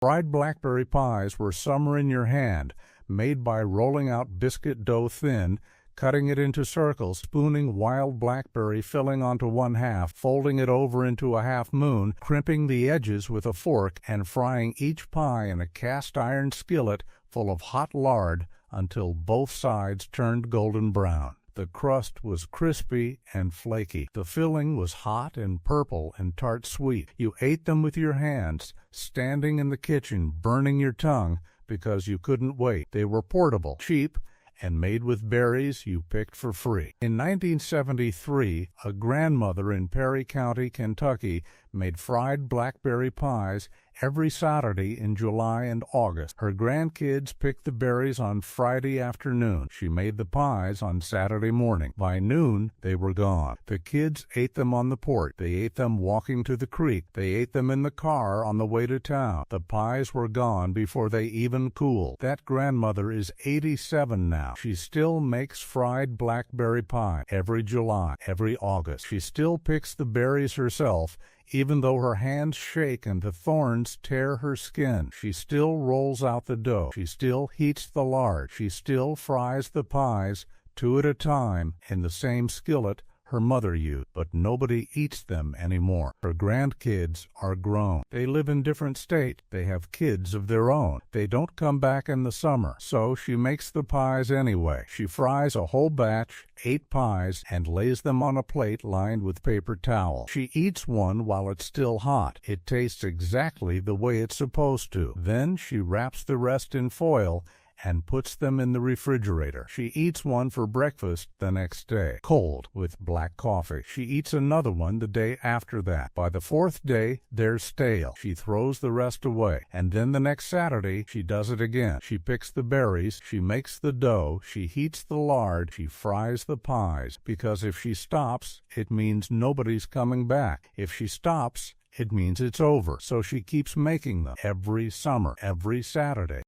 Fried blackberry pies were summer in your hand, made by rolling out biscuit dough thin, cutting it into circles, spooning wild blackberry filling onto one half, folding it over into a half moon, crimping the edges with a fork, and frying each pie in a cast-iron skillet full of hot lard until both sides turned golden brown. The crust was crispy and flaky. The filling was hot and purple and tart sweet. You ate them with your hands, standing in the kitchen, burning your tongue, because you couldn't wait. They were portable, cheap, and made with berries you picked for free. In 1973, a grandmother in Perry County, Kentucky, made fried blackberry pies every Saturday in July and August. Her grandkids picked the berries on Friday afternoon. She made the pies on Saturday morning. By noon, they were gone. The kids ate them on the porch. They ate them walking to the creek. They ate them in the car on the way to town. The pies were gone before they even cooled. That grandmother is 87 now. She still makes fried blackberry pie every July, every August. She still picks the berries herself, even though her hands shake and the thorns tear her skin. She still rolls out the dough. She still heats the lard. She still fries the pies, 2 at a time, in the same skillet her mother used, but nobody eats them anymore. Her grandkids are grown. They live in different states. They have kids of their own. They don't come back in the summer, so she makes the pies anyway. She fries a whole batch, 8 pies, and lays them on a plate lined with paper towel. She eats one while it's still hot. It tastes exactly the way it's supposed to. Then she wraps the rest in foil and puts them in the refrigerator. She eats one for breakfast the next day, cold, with black coffee. She eats another one the day after that. By the 4th day, they're stale. She throws the rest away. And then the next Saturday, she does it again. She picks the berries, she makes the dough, she heats the lard, she fries the pies, because if she stops, it means nobody's coming back. If she stops, it means it's over. So she keeps making them every summer, every Saturday.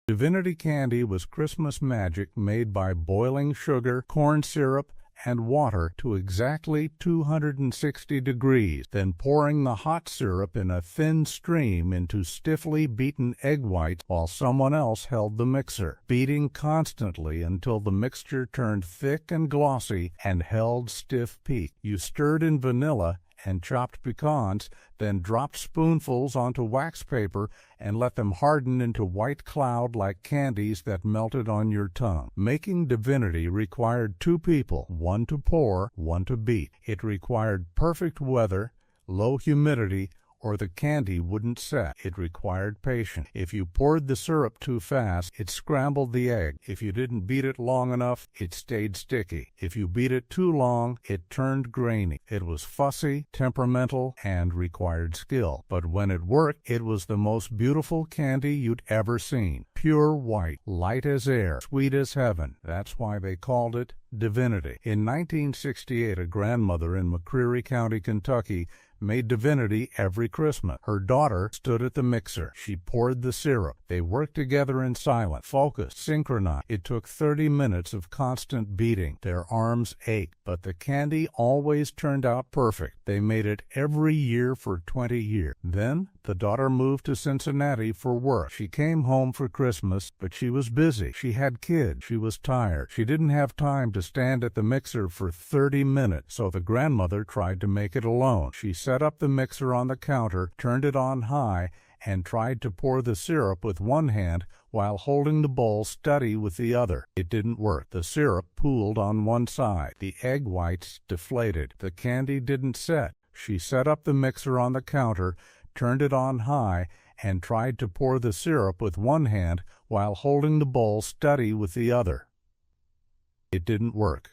Divinity candy was Christmas magic made by boiling sugar, corn syrup, and water to exactly 260 degrees, then pouring the hot syrup in a thin stream into stiffly beaten egg whites while someone else held the mixer, beating constantly until the mixture turned thick and glossy and held stiff peak. You stirred in vanilla and chopped pecans, then dropped spoonfuls onto wax paper and let them harden into white cloud like candies that melted on your tongue. Making Divinity required 2 people, one to pour, one to beat. It required perfect weather, low humidity, or the candy wouldn't set. It required patience. If you poured the syrup too fast, it scrambled the egg. If you didn't beat it long enough, it stayed sticky. If you beat it too long, it turned grainy. It was fussy, temperamental, and required skill. But when it worked, it was the most beautiful candy you'd ever seen. Pure white, light as air, sweet as heaven. That's why they called it Divinity. In 1968, a grandmother in McCreary County, Kentucky, made Divinity every Christmas. Her daughter stood at the mixer. She poured the syrup. They worked together in silence, focused, synchronized. It took 30 minutes of constant beating. Their arms ached, but the candy always turned out perfect. They made it every year for 20 years. Then the daughter moved to Cincinnati for work. She came home for Christmas, but she was busy. She had kids. She was tired. She didn't have time to stand at the mixer for 30 minutes, so the grandmother tried to make it alone. She set up the mixer on the counter, turned it on high, and tried to pour the syrup with one hand while holding the bowl steady with the other. It didn't work. The syrup pooled on one side. The egg whites deflated. The candy didn't set. She set up the mixer on the counter, turned it on high, and tried to pour the syrup with one hand while holding the bowl steady with the other. It didn't work.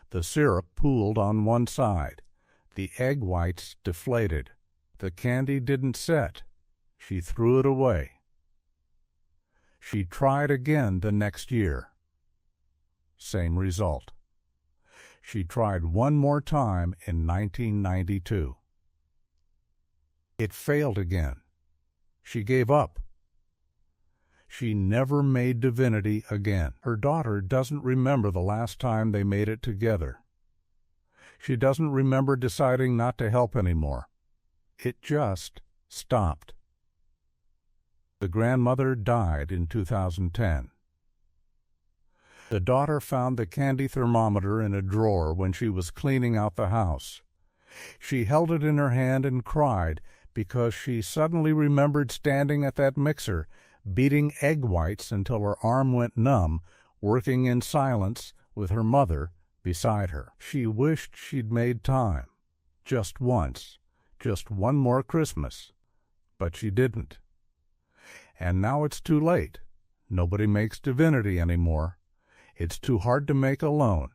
The syrup pooled on one side. The egg whites deflated. The candy didn't set. She threw it away. She tried again the next year. Same result. She tried one more time in 1992. It failed again. She gave up. She never made Divinity again. Her daughter doesn't remember the last time they made it together. She doesn't remember deciding not to help anymore. It just stopped. The grandmother died in 2010. The daughter found the candy thermometer in a drawer when she was cleaning out the house. She held it in her hand and cried because she suddenly remembered standing at that mixer, beating egg whites until her arm went numb, working in silence with her mother beside her. She wished she'd made time, just once, just one more Christmas, but she didn't. And now it's too late. Nobody makes Divinity anymore. It's too hard to make alone.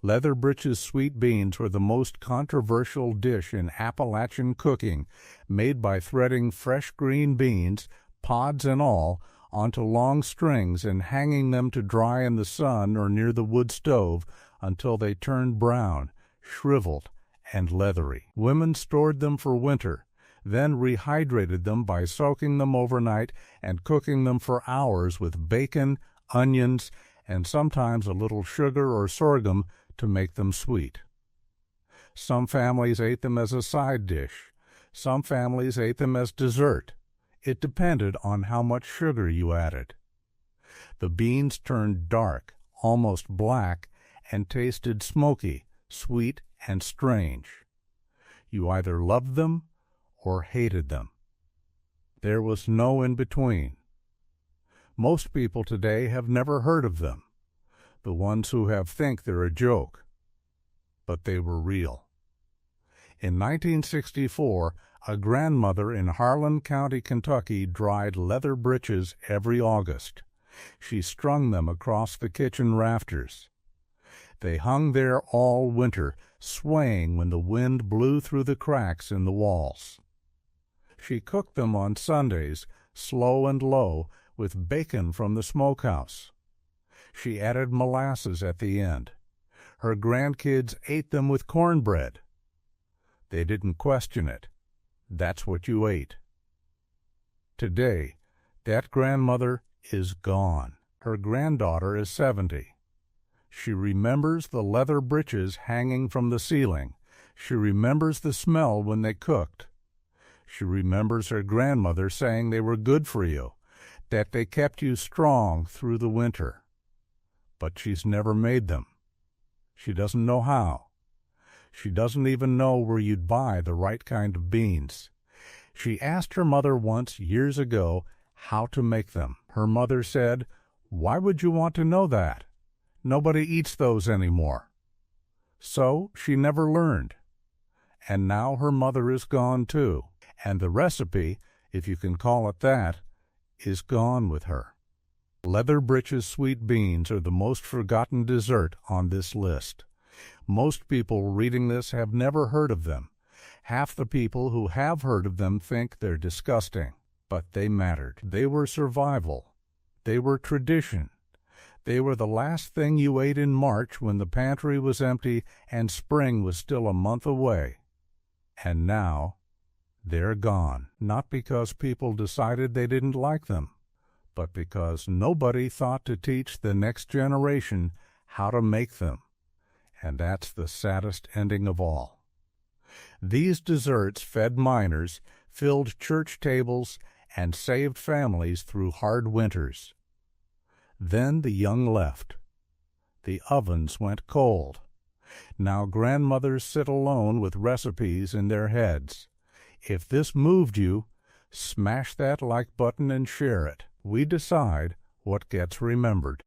Leather breeches sweet beans were the most controversial dish in Appalachian cooking, made by threading fresh green beans, pods and all, onto long strings and hanging them to dry in the sun or near the wood stove until they turned brown, shriveled, and leathery. Women stored them for winter, then rehydrated them by soaking them overnight and cooking them for hours with bacon, onions, and sometimes a little sugar or sorghum to make them sweet. Some families ate them as a side dish. Some families ate them as dessert. It depended on how much sugar you added. The beans turned dark, almost black, and tasted smoky, sweet, and strange. You either loved them or hated them. There was no in between. Most people today have never heard of them. The ones who have think they're a joke. But they were real. In 1964, a grandmother in Harlan County, Kentucky, dried leather breeches every August. She strung them across the kitchen rafters. They hung there all winter, swaying when the wind blew through the cracks in the walls. She cooked them on Sundays, slow and low, with bacon from the smokehouse. She added molasses at the end. Her grandkids ate them with cornbread. They didn't question it. That's what you ate. Today, that grandmother is gone. Her granddaughter is 70. She remembers the leather breeches hanging from the ceiling. She remembers the smell when they cooked. She remembers her grandmother saying they were good for you, that they kept you strong through the winter. But she's never made them. She doesn't know how. She doesn't even know where you'd buy the right kind of beans. She asked her mother once, years ago, how to make them. Her mother said, "Why would you want to know that? Nobody eats those anymore." So she never learned. And now her mother is gone too, and the recipe, if you can call it that, is gone with her. Leather breeches sweet beans are the most forgotten dessert on this list. Most people reading this have never heard of them. Half the people who have heard of them think they're disgusting, but they mattered. They were survival. They were tradition. They were the last thing you ate in March when the pantry was empty and spring was still a month away. And now, they're gone, not because people decided they didn't like them, but because nobody thought to teach the next generation how to make them. And that's the saddest ending of all. These desserts fed miners, filled church tables, and saved families through hard winters. Then the young left. The ovens went cold. Now grandmothers sit alone with recipes in their heads. If this moved you, smash that like button and share it. We decide what gets remembered.